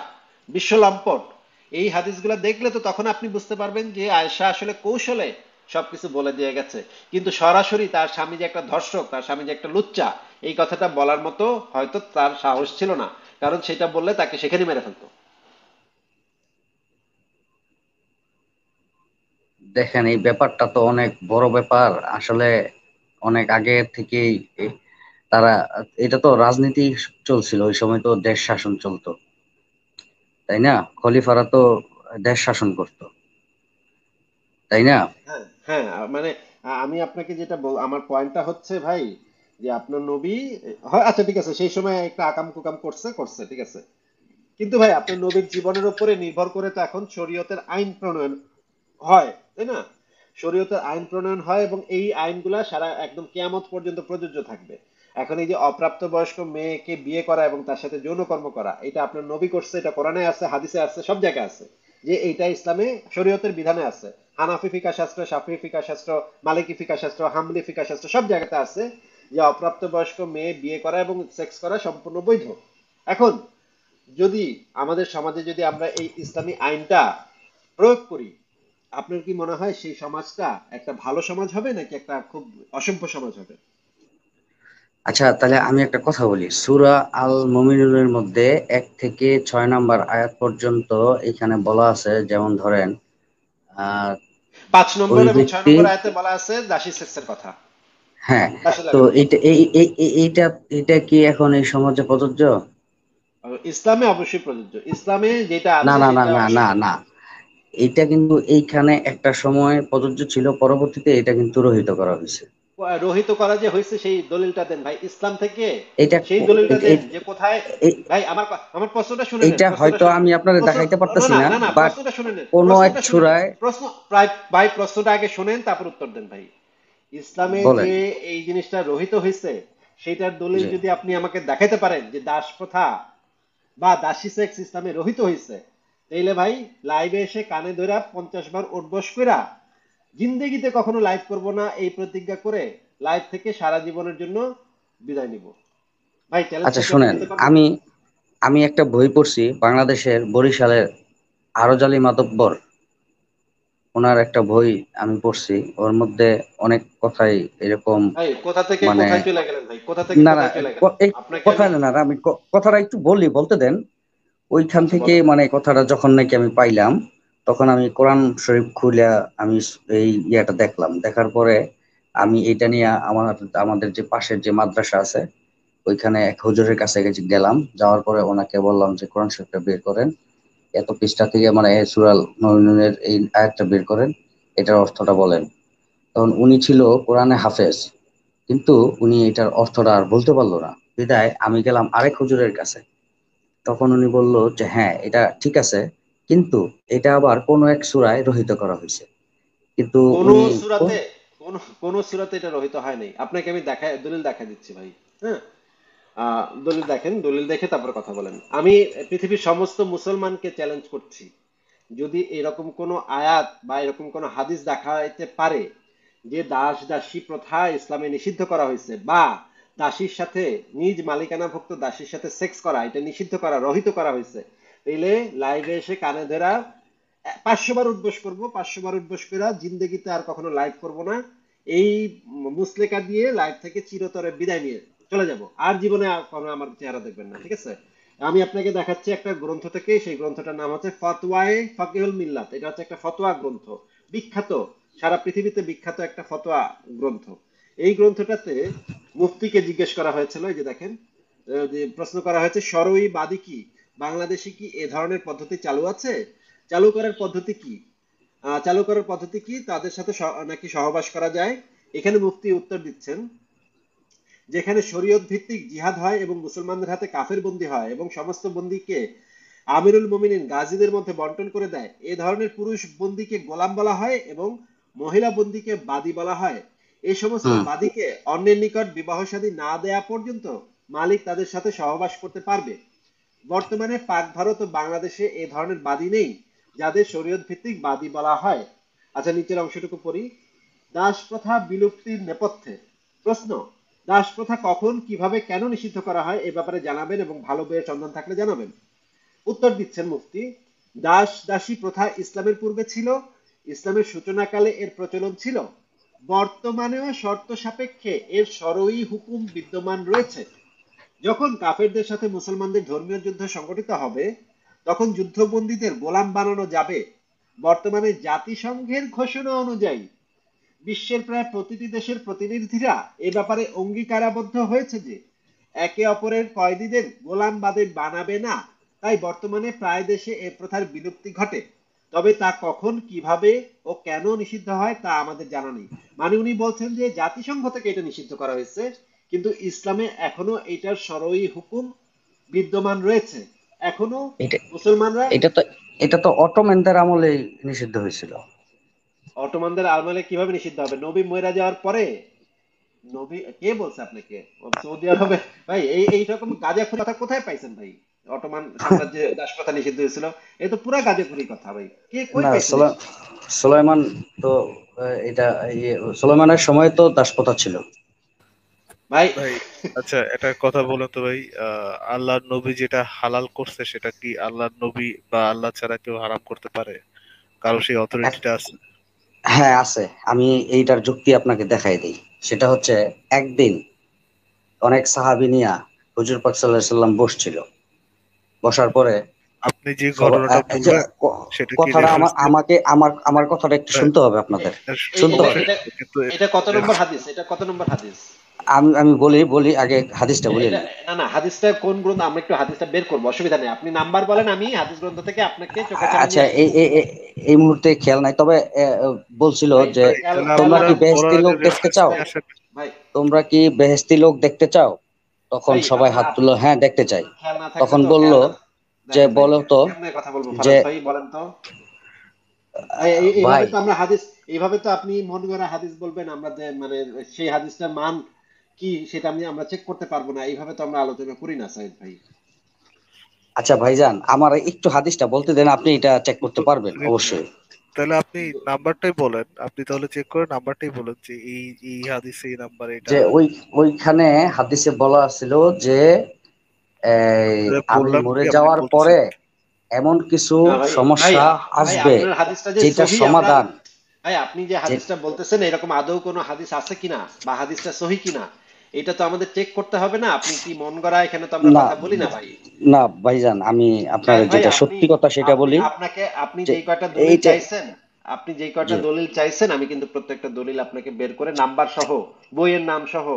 বিশ্ব লম্পট। এই হাদিসগুলো দেখলে তো তখন আপনি বুঝতে পারবেন যে আয়েশা আসলে কৌশলে সবকিছু বলে দিয়ে গেছে, কিন্তু সরাসরি তার স্বামী যে একটা ধর্ষক, তার স্বামী যে একটা লুচ্চা, এই কথাটা বলার মতো হয়তো তার সাহস ছিল না, কারণ সেটা বললে তাকে সেখানে মেরে ফেলতো। দেখেন, এই ব্যাপারটা তো অনেক বড় ব্যাপার আসলে। অনেক আগে থেকেই তারা, এটা তো রাজনীতি চলছিল ওই সময়, তো দেশ শাসন চলতো, তাই না? খলিফারা তো দেশ শাসন করতো, তাই না? হ্যাঁ হ্যাঁ, মানে আমি আপনাকে যেটা আমার পয়েন্টটা হচ্ছে ভাই, যে আপনার নবী হয়, আচ্ছা ঠিক আছে, সেই সময় একটা আকাম কুকাম করছে করছে ঠিক আছে, কিন্তু ভাই আপনার নবীর জীবনের উপরে নির্ভর করে তো এখন শরীয়তের আইন প্রণয়ন হয়, তাই না? শরীয়তের আইন প্রণয়ন হয় এবং এই আইনগুলা সারা একদম কিয়ামত পর্যন্ত প্রযোজ্য থাকবে। এখন এই যে অপ্রাপ্তবয়স্ক মেয়েকে বিয়ে করা এবং তার সাথে যৌনকর্ম করা, এটা আপনার নবী করছে, এটা কোরআনে আছে, হাদিসে আছে, সব জায়গায় আছে যে এইটা ইসলামে শরীয়তের বিধানে আছে। হানাফি ফিকা শাস্ত্র, শাফি ফিকা শাস্ত্র, মালিকি ফিকা শাস্ত্র, হাম্বলি ফিকা শাস্ত্র, সব জায়গাতে আছে যে অপ্রাপ্তবয়স্ক মেয়ে বিয়ে করা এবং সেক্স করা সম্পূর্ণ বৈধ। এখন যদি আমাদের সমাজে যদি আমরা এই ইসলামী আইনটা প্রয়োগ করি, আপনার কি মনে হয় সেই সমাজটা একটা ভালো সমাজ হবে নাকি একটা খুব অসভ্য সমাজ হবে? আচ্ছা, তাহলে আমি একটা কথা বলি। সূরা আল মুমিনুনের মধ্যে 1 থেকে 6 নম্বর আয়াত পর্যন্ত এখানে বলা আছে, যেমন ধরেন আহ 5 নম্বর ওই এবং ছয় ব্যক্তি, নম্বর আয়াতে বলা আছে দাসী সেক্সের কথা, হ্যাঁ, দাসী তো লাগানোর কথা। এইটা এইটা এইটা কি এখন এই সমাজে প্রযোজ্য? আর ইসলামে অবশ্যই প্রযোজ্য, ইসলামে যেটা না আছে না না সেটা না না না, এইটা কিন্তু এইখানে একটা সময় প্রযোজ্য ছিল, পরবর্তীতে এটা কিন্তু রহিত করা হয়েছে। রহিত করা যে হয়েছে সেই দলিলটা দেন ভাই ইসলাম থেকে। এটা সেই দলিলটা দেন এই- যে কোথায়। এই- ভাই আমার প্রশ্নটা শুনে নেন, এইটা প্রশ্নটা হয়তো শুনে আমি নেন। আপনাদের প্রশ্ন, দেখাইতে না পারতেছি না না, না না, বাট প্রশ্নটা শুনে নেন, কোন এক প্রশ্নটা শুনে নেন। সূরায়। প্রশ্ন প্রায় ভাই প্রশ্নটা আগে শুনেন তারপর উত্তর দেন ভাই। ইসলামে বলেন যে এই জিনিসটা রহিত হয়েছে সেটার দলিল যে, যদি আপনি আমাকে দেখাইতে পারেন যে দাস প্রথা বা দাসী সেক্স ইসলামে রহিত হয়েছে, তাইলে ভাই লাইভে এসে কানে ধরা 50 বার উঠবস কইরা জিন্দেগিতে কখনো লাইভ করব না এই প্রতিজ্ঞা করে লাইভ থেকে সারা জীবনের জন্য বিদায় নিব। ভাই আচ্ছা চ্যালেঞ্জটা কি আপনি শুনেন, নিতে পারবেন? আমি আমি একটা বই পড়ছি বাংলাদেশের বরিশালের আরজালি মাতব্বর ওনার একটা বই আমি পড়ছি, ওর মধ্যে অনেক কথাই এরকম, ভাই কোথা থেকে মানে কোথায় চলে গেলেন ভাই, কোথা থেকে না না কোথায় চলে গেলেন? এই আপনাকে কথা আমি না না আমি কথাটা একটু বলতে দেন। ওইখান আচ্ছা থেকে বলেন। মানে কথাটা যখন নাকি আমি পাইলাম, তখন আমি কোরআন শরীফ খুলে আমি এই ইয়াটা দেখলাম, দেখার পরে আমি এটা নিয়ে আমাদের যে পাশের যে মাদ্রাসা আছে ওইখানে এক হুজুরের কাছে গেলাম, যাওয়ার পরে ওনাকে বললাম যে কোরআন শরীফটা বের করেন, এত পৃষ্ঠা থেকে মানে এই সূরা মুমিনুনের এই আয়াতটা বের করেন, এটার অর্থটা বলেন। তখন উনি ছিল কোরআনে হাফেজ, কিন্তু উনি এটার অর্থটা আর বলতে পারলো না, বিদায় আমি গেলাম আরেক হুজুরের কাছে। তখন উনি বলল যে হ্যাঁ এটা ঠিক আছে, কিন্তু এটা আবার কোন এক সূরায় রহিত করা হয়েছে। কিন্তু কোন উনি কোন সূরাতে, কোন সূরাতে এটা রহিত হয় নাই। আপনাকে আমি দলিল দেখা দিচ্ছি ভাই। হ্যাঁ, দলিল দেখেন, দলিল দেখে তারপর কথা বলেন। আমি পৃথিবীর সমস্ত মুসলমানকে চ্যালেঞ্জ করছি, যদি এরকম কোন আয়াত বা এরকম কোন হাদিস দেখাইতে পারে যে দাস দাসী প্রথা ইসলামে নিষিদ্ধ করা হয়েছে, বা দাসীর সাথে, নিজ মালিকানাভুক্ত দাসীর সাথে সেক্স করা এটা নিষিদ্ধ করা, রহিত করা হয়েছে, তাইলে লাইভে এসে কানে ধরা 500 বার উদ্বোস করবো, 500 বার উদ্বোস করে জিন্দগিতে আর কখনো লাইভ করব না। এই মুসলেকা দিয়ে লাইভ থেকে চিরতরে বিদায় নিয়ে চলে যাব, আর জীবনে আর কখনো আমার চেহারা দেখবেন না, ঠিক আছে? আমি আপনাকে দেখাচ্ছি একটা গ্রন্থ থেকে, সেই গ্রন্থটার নাম হচ্ছে ফতওয়ায়ে ফাকিহুল মিল্লাত। এটা হচ্ছে একটা ফতোয়া গ্রন্থ, বিখ্যাত, সারা পৃথিবীতে বিখ্যাত একটা ফতোয়া গ্রন্থ। এই গ্রন্থটাতে মুফতিকে জিজ্ঞেস করা হয়েছিল, এই যে দেখেন, যে প্রশ্ন করা হয়েছে শরঈ বাদী কি, বাংলাদেশে কি এ ধরনের পদ্ধতি চালু আছে, চালু করার পদ্ধতি কি, চালু করার পদ্ধতি কি, তাদের সাথে নাকি সহবাস করা যায়। এখানে মুফতি উত্তর দিচ্ছেন, যেখানে শরীয়ত ভিত্তিক জিহাদ হয় এবং মুসলমানদের হাতে কাফের বন্দী হয় এবং সমস্ত বন্দীকে আমিরুল মুমিনিন গাজীদের মধ্যে বন্টন করে দেয়, এ ধরনের পুরুষ বন্দীকে গোলাম বলা হয় এবং মহিলা বন্দীকে বাদী বলা হয়। এই সমস্ত হুম বাদীকে অন্যের নিকট বিবাহ শাদী না দেয়া পর্যন্ত মালিক তাদের সাথে সহবাস করতে পারবে। বর্তমানে পাক ভারত ও বাংলাদেশে এ ধরনের বাদী নেই, যাদের শরীয়ত ভিত্তিক বাদী বলা হয়। আচ্ছা, নিচের অংশটুকু পড়ি। দাস প্রথা বিলুপ্তির নেপথ্যে প্রশ্ন, দাস প্রথা কখন, কিভাবে, কেন নিষিদ্ধ করা হয় এ ব্যাপারে জানাবেন এবং ভালো বইয়ের সন্ধান থাকলে জানাবেন। উত্তর দিচ্ছেন মুফতি, দাস দাসী প্রথা ইসলামের পূর্বে ছিল, ইসলামের সূচনাকালে এর প্রচলন ছিল, বর্তমানেও শর্ত সাপেক্ষে এর শরঈ হুকুম বিদ্যমান রয়েছে। যখন কাফেরদের সাথে মুসলমানদের ধর্মীয় যুদ্ধ সংগঠিত হবে, তখন যুদ্ধবন্দীদের গোলাম বানানো যাবে। বর্তমানে জাতিসংঘের ঘোষণা অনুযায়ী বিশ্বের প্রায় প্রতিটি দেশের প্রতিনিধিরা এ ব্যাপারে অঙ্গীকারাবদ্ধ হয়েছে যে একে অপরের কয়েদিদের গোলাম বানাবে না। তাই বর্তমানে প্রায় দেশে এ প্রথার বিলুপ্তি ঘটে, তবে তা কখন, কিভাবে ও কেন নিষিদ্ধ হয় তা আমাদের জানা নেই। মানে উনি বলছেন যে জাতিসংঘ থেকে এটা নিষিদ্ধ করা হয়েছে, কিন্তু ইসলামে এখনো এটার শরঈ হুকুম বিদ্যমান রয়েছে। এখনো এটা মুসলমানরা, এটা তো এটা তো অটোম্যানদের আমলে নিষিদ্ধ হয়েছিল। অটোমানদের আমলে কিভাবে নিষিদ্ধ হবে? নবী মইরা যাওয়ার পরে? নবী কে বলছে আপনাকে? সৌদি আরবে? ভাই এইরকম গাঁজাখুরি কথা কোথায় পাইছেন ভাই? অটোমান সাম্রাজ্যে দাসপ্রথা নিষিদ্ধ হয়েছিল, এই তো পুরা গাঁজাখুরি কথা ভাই, কে কই না পাইছেন এই? সুলাইমান তো এটা সুলাইমানের সময় তো দাসপ্রথা ছিল। ভাই ভাই আচ্ছা একটা কথা বলেন তো ভাই, আল্লাহর নবী যেটা হালাল করছে সেটা কি আল্লাহর নবী বা আল্লাহ ছাড়া কেউ হারাম করতে পারে? কারো সেই অথরিটিটা আছে? হ্যাঁ আছে, আমি এইটার যুক্তি আপনাকে দেখাই দিই। সেটা হচ্ছে, একদিন অনেক সাহাবী নিয়া হুজুর পাক সাল্লাল্লাহু আলাইহি সাল্লাম বসছিল, বসার পরে আপনি যে ঘটনাটা এই যে বললেন সেটা কি কথাটা রেফারেন্স দিয়ে? আমাকে আমার কথাটা একটু শুনতে হবে আপনাদের, শুনতে এটা হবে। এটা কিন্তু এটা কত নম্বর হাদিস? এটা কত নম্বর হাদিস? আমি আমি বলি আগে হাদিসটা বলে এটা নিই। না না, হাদিসটা কোন গ্রন্থ? আমরা একটু হাদিসটা বের করবো, অসুবিধা নেই, আপনি নাম্বার বলেন, আমি হাদিস গ্রন্থ থেকে আপনাকে চোখের সামনে আচ্ছা, নিয়ে আসতেছি। এই মুহূর্তে খেয়াল নাই, তবে বলছিল ভাই যে ভাই খেয়াল তাহলে খেয়াল তোমরা না আপনারা কি পড়ার বেহেশতি আগে লোক দেখতে রেফারেন্স চাও, নিয়ে ভাই আসেন। ভাই তোমরা কি বেহেশতি লোক দেখতে চাও? তখন ভাই সবাই আপনার হাত তুললো, হ্যাঁ দেখতে চাই। খেয়াল না থাকলে তখন তো, বলল খেয়াল না, যে দেখেন ভাই, বলো তো কেমনে কথা বলবো যে ফারাজ ভাই, বলেন তো ভাই। এইভাবে ভাই, তো আমরা হাদিস, এইভাবে তো আপনি মন গড়া হাদিস বলবেন, আমরা যে মানে সেই হাদিসটার মান কি সেটা আমরা চেক করতে পারবো না, এইভাবে তো আমরা আলোচনা করি না সাইদ ভাই। আচ্ছা ভাইজান, আমার একটু হাদিসটা বলতে দেন, আপনি এটা চেক করতে কিন্তু পারবেন অবশ্যই। তাহলে আপনি নাম্বারটাই বলেন, আপনি তাহলে চেক করে নাম্বারটাই বলেন যে এই এই হাদিসে এই নাম্বার এটা। যে ওইখানে হাদিসে বলা ছিল যে আমি বললাম কি মরে আপনি যাওয়ার বলতেছেন পরে কি? এমন কিছু না ভাই, ভাই সমস্যা ভাই আসবে আপনার হাদিসটা যে যেটা সহি, আমরা সমাধান ভাই আপনি যে যে হাদিসটা বলতেছেন এরকম আদৌ কোনো হাদিস আছে কিনা বা হাদিসটা সহি কিনা এটা তো আমাদের চেক করতে হবে না। আপনি কি মন গড়া, এখানে তো আমরা না কথা বলি না ভাই। না ভাইজান, আমি আপনার শাহেদ ভাই যেটা আপনি সত্যি কথা সেটা আপনি বলি আপনাকে আপনি যে যেই কয়টা দলিল এইটা চাইছেন, আপনি যেই যে কয়টা দলিল চাইছেন আমি কিন্তু প্রত্যেকটা দলিল আপনাকে বের করে নাম্বার সহ, বইয়ের নাম সহ,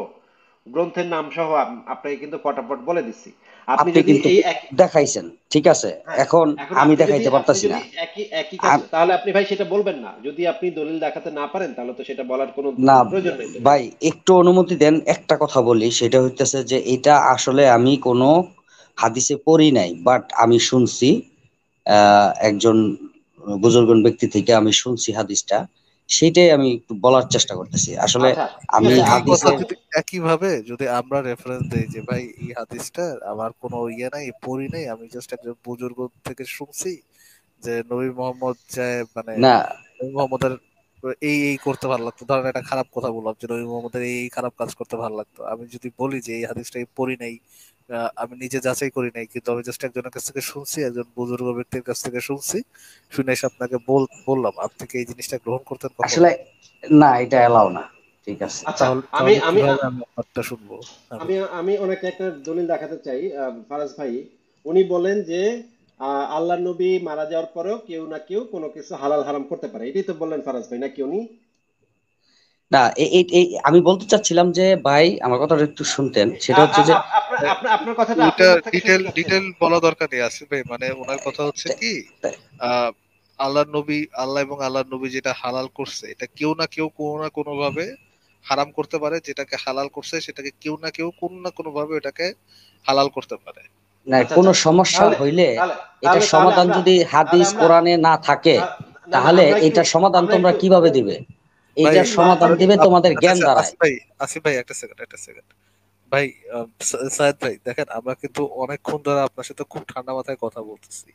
গ্রন্থের নাম সহ আপনাকে কিন্তু পটাপট বলে দিচ্ছি। আপনি আপনি যদি কিন্তু এই এক, দেখাইছেন, ঠিক আছে, হ্যাঁ, এখন এখন আমি আপনি যদি দেখাইতে পারতাছি না। একই একই কাজ, তাহলে আপনি ভাই সেটা বলবেন না। যদি আপনি দলিল দেখাতে না পারেন তাহলে তো সেটা বলার কোনো না প্রয়োজন নেই তো ভাই। ভাই, একটু অনুমতি দেন, একটা কথা বলি, সেটা হইতেছে যে এটা আসলে আমি কোনো হাদিসে পড়ি নাই, বাট আমি শুনছি একজন বুজুর্গ ব্যক্তি থেকে আমি শুনছি হাদিসটা, সেটাই আমি একটু বলার চেষ্টা করতেছি আসলে। আচ্ছা, ঠিক আমি আছে, একই আপনি কথা হাদিসের যদি একই ভাবে যদি আমরা রেফারেন্স দেই যে ভাই এই হাদিসটা আমার কোনো ইয়ে নাই, পড়ি নাই, আমি জাস্ট একজন বুজুর্গ থেকে শুনছি যে নবী মোহাম্মদ যায় মানে না নবী মোহাম্মদের এই এই করতে ভালো লাগতো, ধরেন একটা খারাপ কথা বললাম যে নবী মোহাম্মদের এই এই খারাপ কাজ করতে ভালো লাগতো, আমি যদি বলি যে এই হাদিসটা আমি পড়ি নাই, আমি নিজে যাচাই করি নাই, কিন্তু আমি জাস্ট একজনের কাছ থেকে শুনছি, একজন বুজুর্গ ব্যক্তির কাছ থেকে শুনছি, শুনে এসে আপনাকে বললাম, আপনি কি এই জিনিসটা গ্রহণ করতেন কখনো? আসলে, না এটা এলাও না, ঠিক আছে। আচ্ছা, তাহলে আমি তাহলে আমি কিভাবে আমি আপনারটা শুনবো? আমি আমি আমি ওনাকে একটা দলিল দেখাতে চাই। ফারাজ ভাই, উনি বলেন যে আল্লাহ নবী মারা যাওয়ার পরেও কেউ না কেউ কোনো কিছু হালাল হারাম করতে পারে, এটাই তো বললেন ফারাজ ভাই, নাকি উনি? না আমি বলতে চাচ্ছিলাম যে ভাই আমার কথাটা একটু শুনতেন, সেটা হচ্ছে যে আপনার আপনার আপনার কথাটা ওইটা আপনার মুখ থেকে শুনতে ডিটেল চাচ্ছিলাম। ডিটেল বলা দরকার নেই আসিফ ভাই, মানে ওনার কথা হচ্ছে কি, আহ আল্লাহ নবী, আল্লাহ এবং আল্লাহ নবী যেটা হালাল করছে এটা কেউ না কেউ কোনো না কোনো ভাবে হারাম করতে পারে, যেটাকে হালাল করছে সেটাকে কেউ না কেউ কোনো না কোনো ভাবে এটাকে হালাল করতে পারে। না, আচ্ছা কোনো আচ্ছা, সমস্যা তাহলে হইলে তাহলে এটার তাহলে তাহলে সমাধান আমরা যদি তাহলে হাদিস আমরা কোরআনে না থাকে, তা- না না তাহলে আমরা একটু এটার সমাধান আমরা তোমরা একটু কিভাবে দিবে? ভাই এইটার সমাধান দিবে তোমাদের আচ্ছা জ্ঞান আচ্ছা, দ্বারায়। আসিফ ভাই একটা সেকেন্ড, একটা সেকেন্ড ভাই, সায়েদ ভাই দেখেন, আমরা কিন্তু অনেকক্ষণ ধরে আপনার সাথে খুব ঠান্ডা মাথায় কথা বলতেছি। জি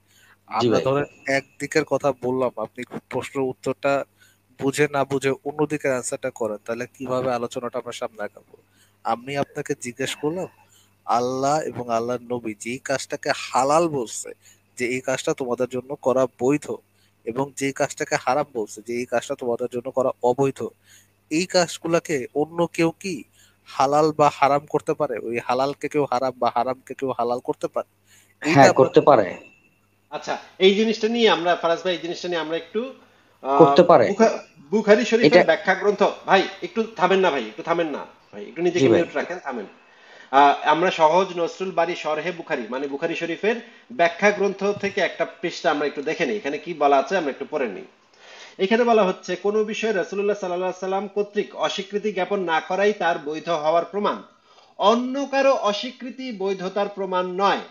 আমরা ভাই। ধরেন একদিকের কথা বললাম, আপনি প্রশ্নের উত্তরটা বুঝে না বুঝে অন্যদিকের অ্যান্সারটা করেন, তাহলে কিভাবে আলোচনাটা আমরা সামনে আগাবো? আমি আপনাকে জিজ্ঞেস করলাম আল্লাহ এবং আল্লাহর নবী যেই কাজটাকে হালাল বলছে, যে এই কাজটা তোমাদের জন্য করা বৈধ, এবং যেই কাজটাকে হারাম বলছে যে এই কাজটা তোমাদের জন্য করা অবৈধ, এই কাজগুলাকে অন্য কেউ কি হালাল বা হারাম করতে পারে? ওই হালালকে কেউ হারাম বা হারামকে কেউ হালাল করতে পারে? এইটা হ্যাঁ, আমরা করতে পারে। আচ্ছা, এই জিনিসটা নিয়ে আমরা, ফারাজ ভাই, এই জিনিসটা নিয়ে আমরা একটু আহ, করতে পারে। বুখারী এটা শরীফের ব্যাখ্যা গ্রন্থ, ভাই একটু থামেন না, ভাই একটু থামেন না, ভাই একটু জি নিজেকে ভাই। মিউট রাখেন, থামেন। আমরা সহজ নসরুল বারী শরহে বুখারী মানে বুখারী শরীফের ব্যাখ্যা গ্রন্থ থেকে একটা পৃষ্ঠা আমরা একটু দেখে নিই, এখানে কি বলা আছে আমরা একটু পড়ে নিই। এখানে বলা হচ্ছে, কোনো বিষয়ে রাসূলুল্লাহ সাল্লাল্লাহু আলাইহি সাল্লাম কর্তৃক অস্বীকৃতি জ্ঞাপন না করাই তার বৈধ হওয়ার প্রমাণ, অন্য কারো অস্বীকৃতি বৈধতার প্রমাণ নয়।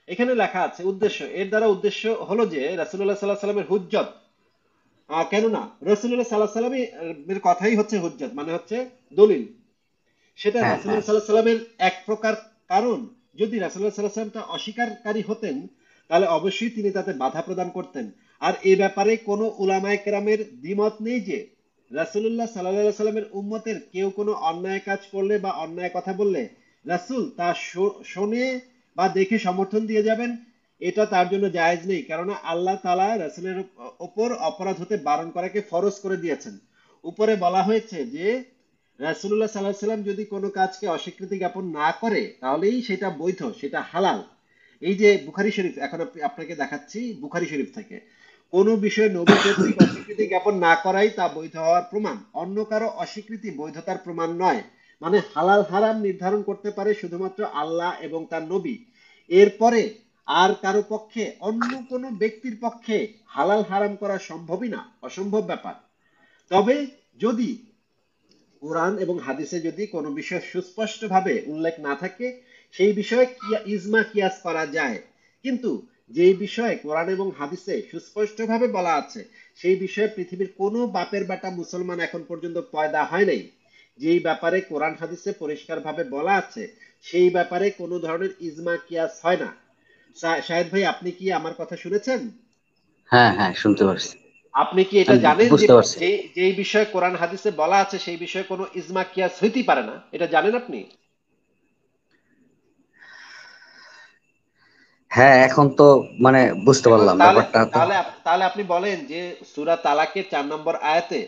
এখানে লেখা আছে উদ্দেশ্য, এর দ্বারা উদ্দেশ্য হলো যে রাসূলুল্লাহ সাল্লাল্লাহু আলাইহি সাল্লামের হুজ্জত, কেননা রাসূলুল্লাহ সাল্লাল্লাহু আলাইহি সাল্লামের কথাই হচ্ছে হুজ্জত, মানে হচ্ছে দলিল, সেটা হ্যাঁ হ্যাঁ রাসূলুল্লাহ সাল্লাল্লাহু আলাইহি সাল্লামের এক প্রকার। কারণ যদি রাসূলুল্লাহ সাল্লাল্লাহু আলাইহি সাল্লাম তা অস্বীকারী হতেন তাহলে অবশ্যই তিনি তাতে বাধা প্রদান করতেন। আর এ ব্যাপারে কোনো উলামায়ে কেরামের দ্বিমত নেই যে রাসূলুল্লাহ সাল্লাল্লাহু আলাইহি সাল্লামের উম্মতের কেউ কোনো অন্যায় কাজ করলে বা অন্যায় কথা বললে রাসূল তা শুনে বা দেখে সমর্থন দিয়ে যাবেন, এটা তার জন্য জায়েজ নেই, কেননা আল্লাহ তাআলা রাসূলের ওপর অপরাধ হতে বারণ করাকে ফরজ করে দিয়েছেন। উপরে বলা হয়েছে যে রাসূলুল্লাহ সাল্লাল্লাহু আলাইহি সাল্লাম যদি কোনো কাজকে অস্বীকৃতি জ্ঞাপন না করে তাহলেই সেটা বৈধ, সেটা হালাল। এই যে বুখারী শরীফ, এখন আপনাকে দেখাচ্ছি বুখারী শরীফ থেকে, কোন বিষয়ে নবী কর্তৃক অস্বীকৃতি জ্ঞাপন না করাই তা বৈধ হওয়ার প্রমাণ, অন্য কারো অস্বীকৃতি বৈধতার প্রমাণ নয়। মানে হালাল হারাম নির্ধারণ করতে পারে শুধুমাত্র আল্লাহ এবং তার নবী, এরপরে আর কারো পক্ষে, অন্য কোনো ব্যক্তির পক্ষে হালাল হারাম করা সম্ভবই না, অসম্ভব ব্যাপার। তবে যদি কোরআন এবং হাদিসে যদি কোনো বিষয় সুস্পষ্টভাবে উল্লেখ না থাকে সেই বিষয়ে ইজমা কিয়াস করা যায়। কিন্তু যেই বিষয়ে কোরআন এবং হাদিসে সুস্পষ্টভাবে বলা আছে সেই বিষয়ে পৃথিবীর কোনো বাপের বেটা মুসলমান এখন পর্যন্ত পয়দা হয় নাই, যেই ব্যাপারে কোরআন হাদিসে পরিষ্কারভাবে বলা আছে সেই ব্যাপারে কোনো ধরনের ইজমা কিয়াস হয় না। শাহেদ ভাই, আপনি কি আমার কথা শুনেছেন? হ্যাঁ হ্যাঁ, শুনতে পারছি। আপনি কি এটা আমি জানেন যে বুঝতে পারছি। যেই বিষয়ে কোরআন হাদিসে বলা আছে সেই বিষয়ে কোনো ইজমা কিয়াস হইতেই পারে না, এটা জানেন আপনি? হ্যাঁ, এখন তো মানে বুঝতে এখন পারলাম তাহলে ব্যাপারটা তো। তাহলে তাহলে আপনি বলেন যে সূরা তালাকের 4 নম্বর আয়াতে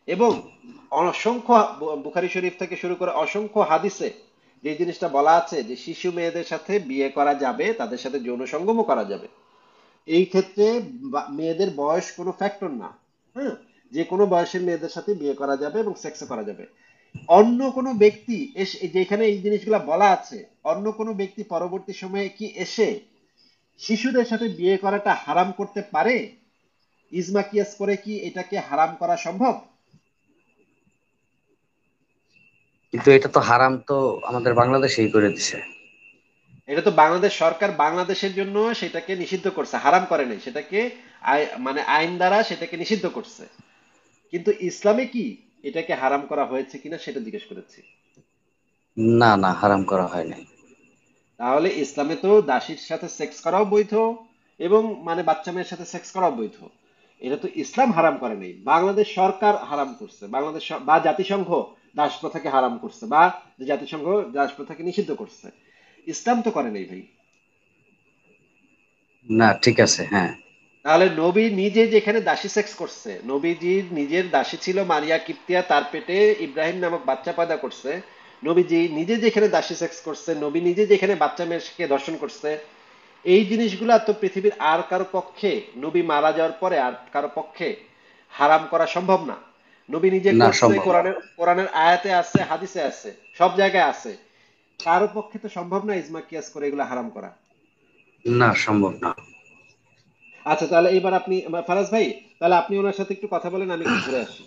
এবং অসংখ্য বুখারী শরীফ থেকে শুরু করে অসংখ্য হাদিসে যে জিনিসটা বলা আছে যে শিশু মেয়েদের সাথে বিয়ে করা যাবে, তাদের সাথে যৌন সঙ্গমও করা যাবে, এই ক্ষেত্রে মেয়েদের বয়স কোনো ফ্যাক্টর না। হ্যাঁ, যে কোনো বয়সের মেয়েদের সাথে বিয়ে করা যাবে এবং সেক্সও করা যাবে। অন্য কোনো ব্যক্তি এসে, যেখানে এই জিনিসগুলো বলা আছে, অন্য কোনো ব্যক্তি পরবর্তী সময়ে কি এসে শিশুদের সাথে বিয়ে করাটা হারাম করতে পারে? ইজমা কিয়াস করে কি এটাকে হারাম করা সম্ভব? কিন্তু এটা তো হারাম তো আমাদের বাংলাদেশেই করে দিছে। এটা তো বাংলাদেশ সরকার বাংলাদেশের জন্য সেটাকে নিষিদ্ধ করছে, হারাম করে নাই সেটাকে। মানে আইন দ্বারা সেটাকে নিষিদ্ধ করছে। কিন্তু ইসলামে কি এটাকে হারাম করা হয়েছে কিনা সেটা জিজ্ঞেস করেছি। না, না, হারাম করা হয় নাই। তাহলে ইসলামে তো দাসীর সাথে সেক্স করাও বৈধ এবং মানে বাচ্চা মেয়ের সাথে সেক্স করাও বৈধ। এটা তো ইসলাম হারাম করে নাই, বাংলাদেশ সরকার হারাম করছে, বাংলাদেশ বা জাতিসংঘ দাস প্রথাকে হারাম করছে, বা যে জাতিসংঘ দাস প্রথাকে নিষিদ্ধ করছে। ইসলাম তো করে নাই ভাই। না, ঠিক আছে, হ্যাঁ। তাহলে নবী নিজে যেখানে দাসী সেক্স করছে, নবীজির নিজের দাসী ছিল মারিয়া কিপ্তিয়া, তার পেটে ইব্রাহিম নামক বাচ্চা পয়দা করছে, নবীজি নিজে যেখানে দাসী সেক্স করছে, নবী নিজে যেখানে বাচ্চা মেয়েকে ধর্ষণ করছে, এই জিনিসগুলা তো পৃথিবীর আর কারো পক্ষে, নবী মারা যাওয়ার পরে আর কারো পক্ষে হারাম করা সম্ভব না। নবী নিজে না, করছে, সম্ভব না। কোরআনের কোরআনের আয়াতে আছে, হাদিসে আছে, সব জায়গায় আছে। কারো পক্ষে তো সম্ভব না ইজমা কিয়াস করে এগুলো হারাম করা। না, সম্ভব না। আচ্ছা, তাহলে এবার আপনি, ফারাজ ভাই, তাহলে আপনি ওনার সাথে একটু কথা বলেন, আমি একটু ঘুরে আসি।